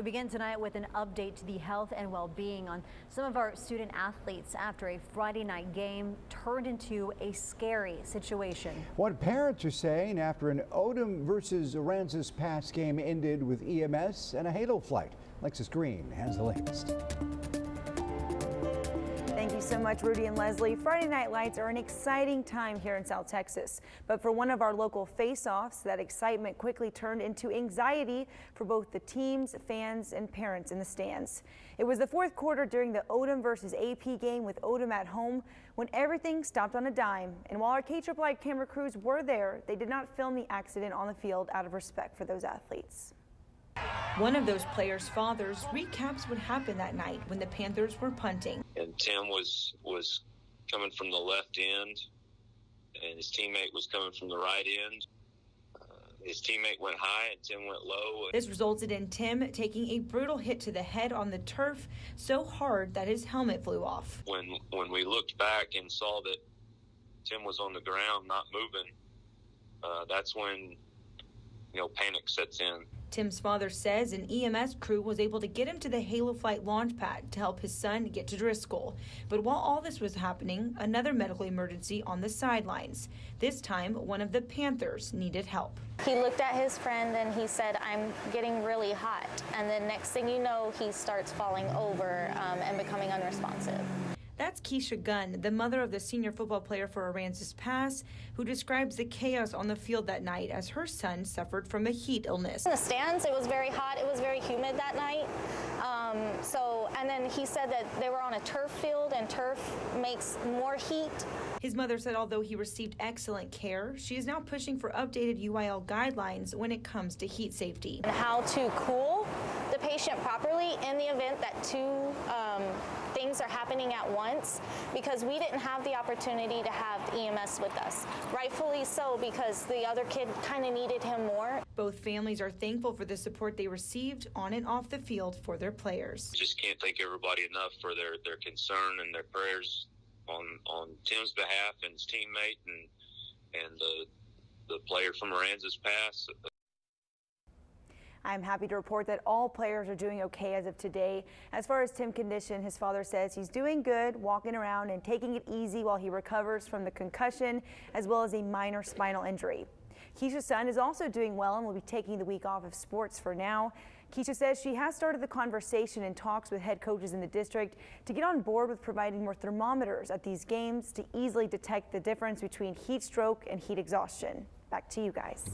begin tonight with an update to the health and well-being on some of our student athletes after a Friday night game turned into a scary situation. What parents are saying after an Odom versus Aransas Pass game ended with EMS and a halo flight. Lexus Green has the latest. Thank you so much, Rudy and Leslie. Friday Night Lights are an exciting time here in South Texas. But for one of our local face-offs, that excitement quickly turned into anxiety for both the teams, fans, and parents in the stands. It was the fourth quarter during the Odom versus AP game with Odom at home when everything stopped on a dime. And while our KIII camera crews were there, they did not film the accident on the field out of respect for those athletes. One of those players' fathers recaps what happened that night when the Panthers were punting. And Tim was coming from the left end, and his teammate was coming from the right end. His teammate went high and Tim went low. This resulted in Tim taking a brutal hit to the head on the turf so hard that his helmet flew off. When we looked back and saw that Tim was on the ground not moving, that's when panic sets in. Tim's father says an EMS crew was able to get him to the Halo Flight launch pad to help his son get to Driscoll. But while all this was happening, another medical emergency on the sidelines. This time, one of the Panthers needed help. He looked at his friend and he said, "I'm getting really hot." And then next thing you know, he starts falling over and becoming unresponsive. That's Keisha Gunn, the mother of the senior football player for Aransas Pass, who describes the chaos on the field that night as her son suffered from a heat illness. In the stands, it was very hot. It was very humid that night. And then he said that they were on a turf field, and turf makes more heat. His mother said although he received excellent care, she is now pushing for updated UIL guidelines when it comes to heat safety. And how to cool the patient properly in the event that two things are happening at once, because we didn't have the opportunity to have EMS with us. Rightfully so, because the other kid kind of needed him more. Both families are thankful for the support they received on and off the field for their players. Just can't thank everybody enough for their concern and their prayers on Tim's behalf and his teammate and the player from Aransas Pass. I'm happy to report that all players are doing okay as of today. As far as Tim's condition, his father says he's doing good, walking around and taking it easy while he recovers from the concussion as well as a minor spinal injury. Keisha's son is also doing well and will be taking the week off of sports for now. Keisha says she has started the conversation and talks with head coaches in the district to get on board with providing more thermometers at these games to easily detect the difference between heat stroke and heat exhaustion. Back to you guys.